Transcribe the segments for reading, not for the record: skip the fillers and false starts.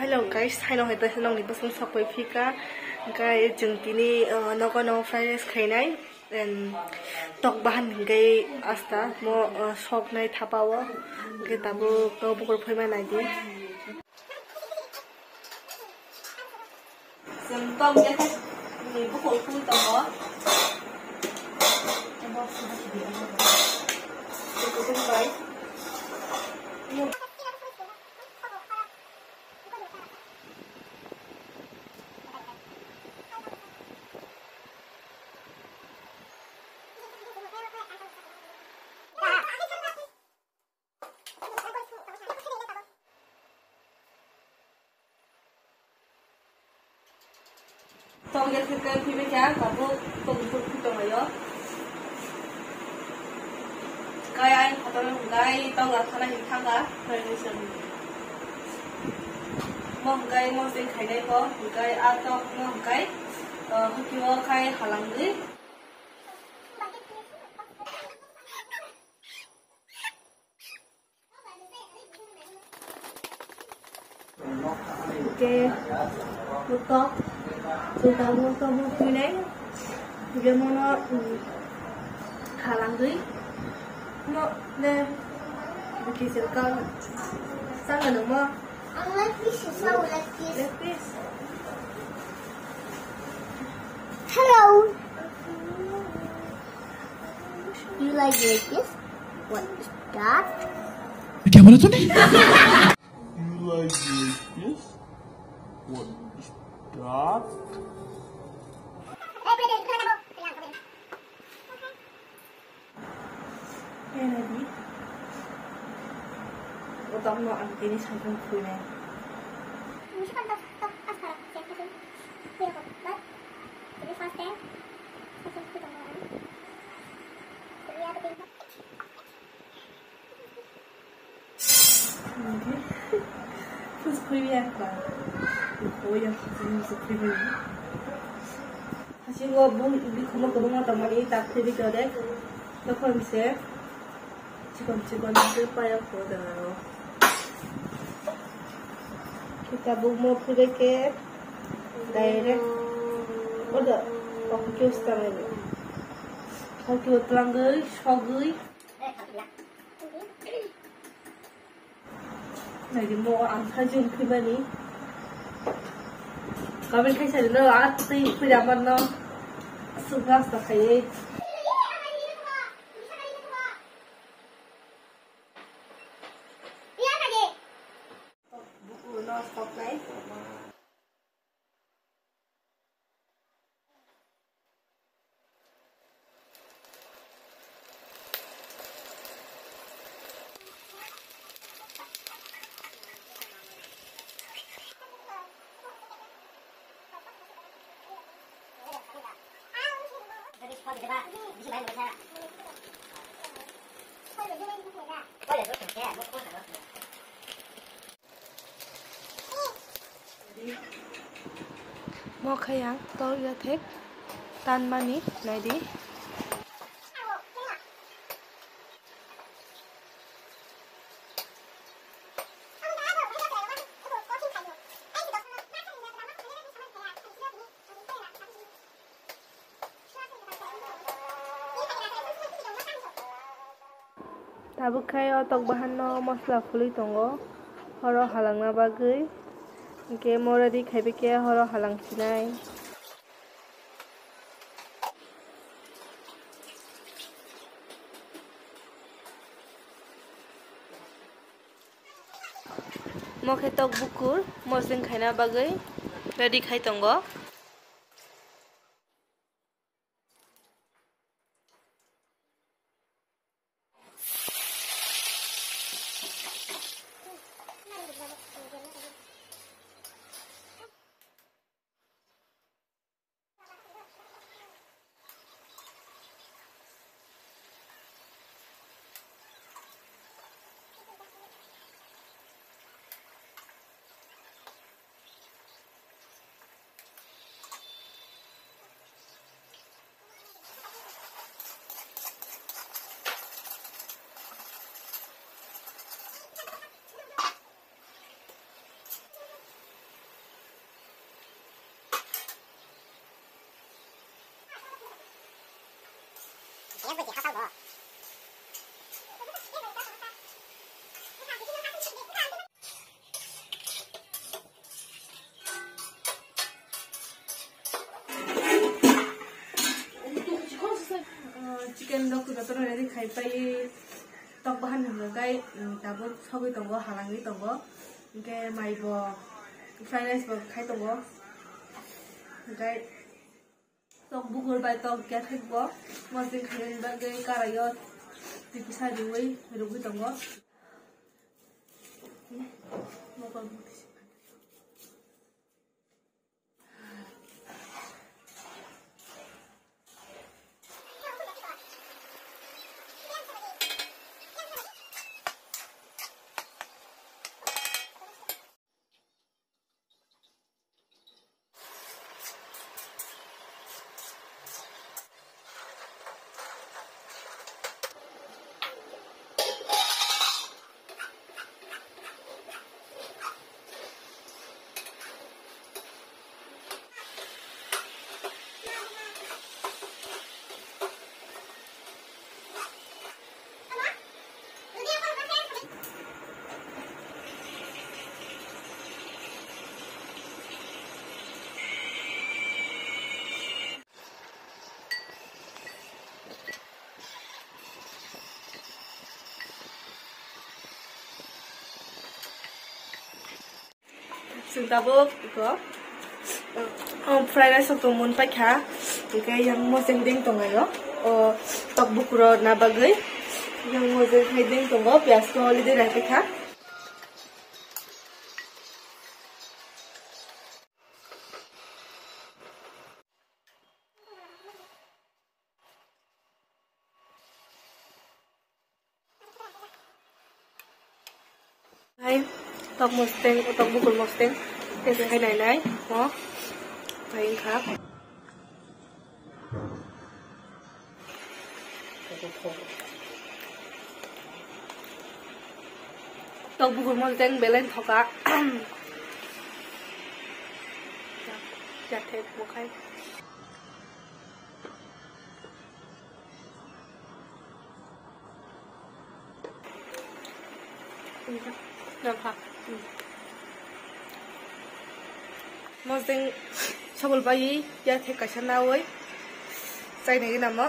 Hello guys, hai nong heta nong ni basung sakoi phika gai jeng tini nogo fried rice khainai and tok bahan gai asta mo sok nai thapawo gai tabu ko bukor phoi nai di sem tom ya ni bukor phui to mo mo su di ko ko bai tong yang kita pilih ya, kamu tong tong ayo. Kaya ang katulong gay tong lakana hintang ka, permission. Mo gay mo sing kay day ko, gay ato mo gay, hukiwo kay halanggi. Okay, luto. Chúng ta mua tôm mua phi đấy, giờ mua nó khá lắm đấy, nó nên khi sẽ con sao là đúng không? I like fish, so I like fish. Like fish. Hello. You like this? What is that? क्या बोला तूने? You like this? What is that? Utang mo ang tinis hanggang kunin. Terus привет lah. Oh yang ini seperti Hasil gua bung di kumah kumah teman ini tak jadi kerja. Lepas bisa cikon itu payah kodoh. Kita mau pilih ke daerah, udah, pakai ustaz ini. Pakai telanggai, shogai. Lagi mau angka jumpi bani. Kami kasih ada arti pejabat no, sudah selesai. Mau khayang tol ya thek tan mani nai di tabu khayo tok bahan no masla khuli tongo horo halangna bagui ke moradi khaibe ke horo halang sinai mokhe tok bukur mosing khaina bagui ready khai tongo chicken dog kita tuh nanti khai pai tok bahan hingga kai tabur sobi tonggo halangi tonggo ke mai bo fried rice bo khai tonggo kai tok bukur bai tok kya thik bo masing khain ba ge karayo tipisa diwi rugi tonggo mo ko Singtabuk iko fried rice tok mun paikha ke yang mo sing ding tongayo o tok bukuro na bagai yang mo sing ding tongo pias ko li de paikha hai tok musteng tok bukul musteng cái hai này đấy đó phải khác tok bukul musteng belen thoka chặt thêm một khay được hả Mosing sabul bayi ya the kasana oi sai ne gina ma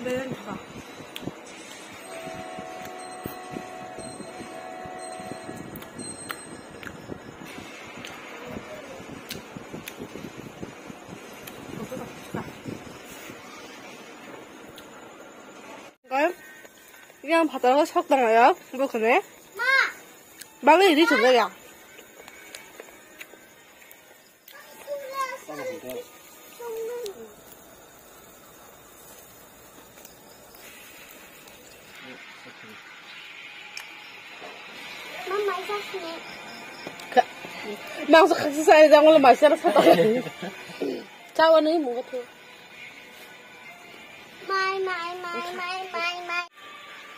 bên vào 그냥 바다가 섞다가요? 뭐 그래? 막을 일이 좋네요. 망서 같이 살자 오늘 맛이라 사다. 자원은 뭐 같아?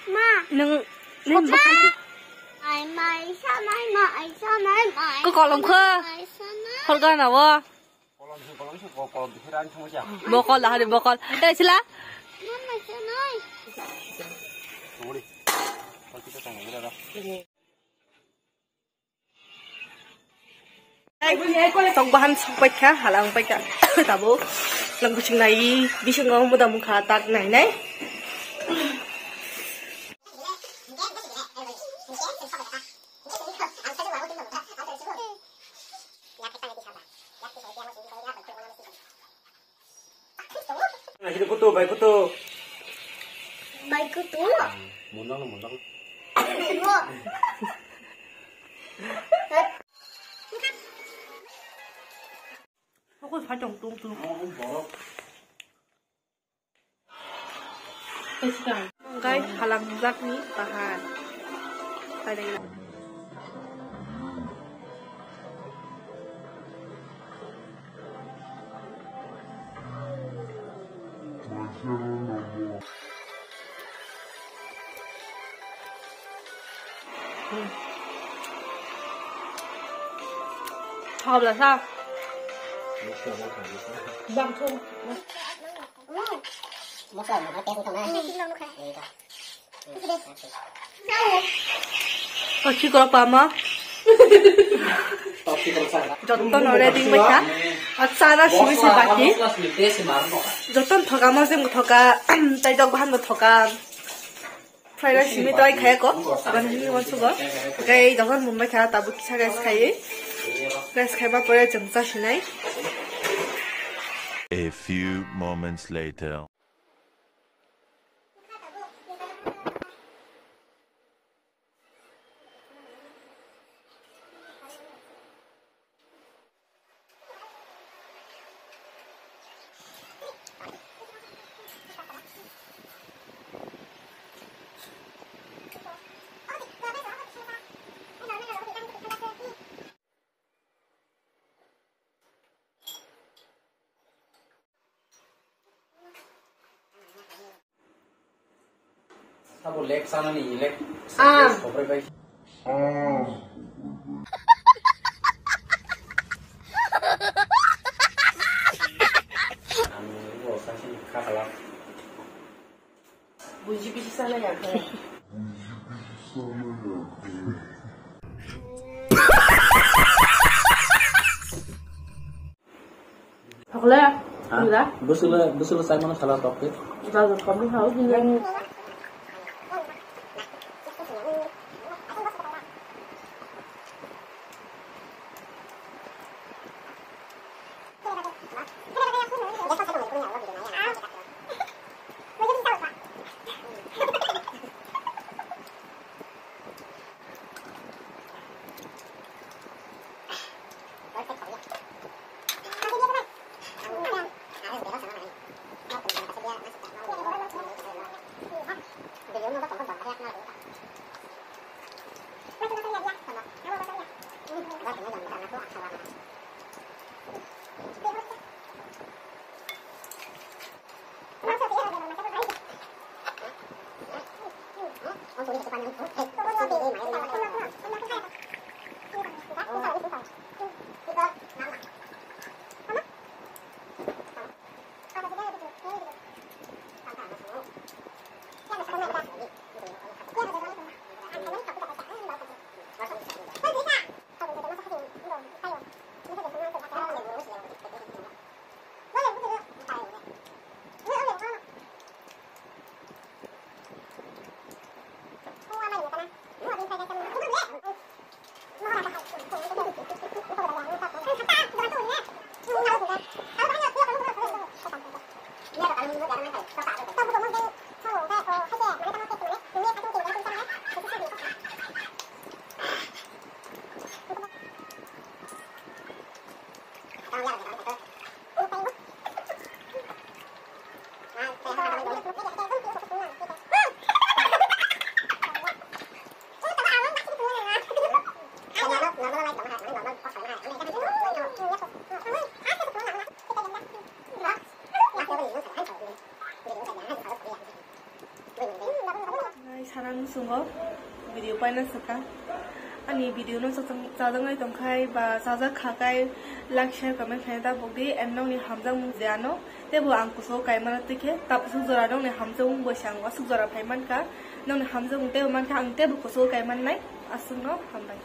mai nâng lên ba mai có còn lòng khơ con con nào vợ bố con là hai đứa bố con đây xin lá tông bahan sampai kah halang sampai kah tabu lang kucing này bisa ngomong mudah muka tak này kutu. Baik itu. Mundang. Aku panjang tung. Guys, halang zak ni bahan. Ada yang chào là sao? Bằng không? Một lần mà kéo không ai. Chỉ có bà mà. Joton already baca. Acara sih sebati. Joton thoga masih thoga. Tay dog bahan thoga. Fried rice ini tuh kayak kok. Bukan ini masuk kok. Kayak joton mumbai kayak tabu kisah guys kayak. Guys kayak apa boleh jengsa sini. A few moments later. Sabo leg sana nih leg. Kopre guys. Anu sanksi kalah. Bunyi bisi sana ya kayak. Học lẽ, được Besul saya mana salah topik. Giờ rồi có biết hấu thì nhanh. Sarang sungguh video panas suka. Ani video nu sajang ai tongkai ba sajak khakai like share comment khaida bogdi emnong ni hamjang mujano tebu angkuso kaimana tike tap sujora dong ni hamjang bosang wa sujora phaiman ka nong ni hamjang te man ka ang tebu kuso kaiman nai asungno hambai.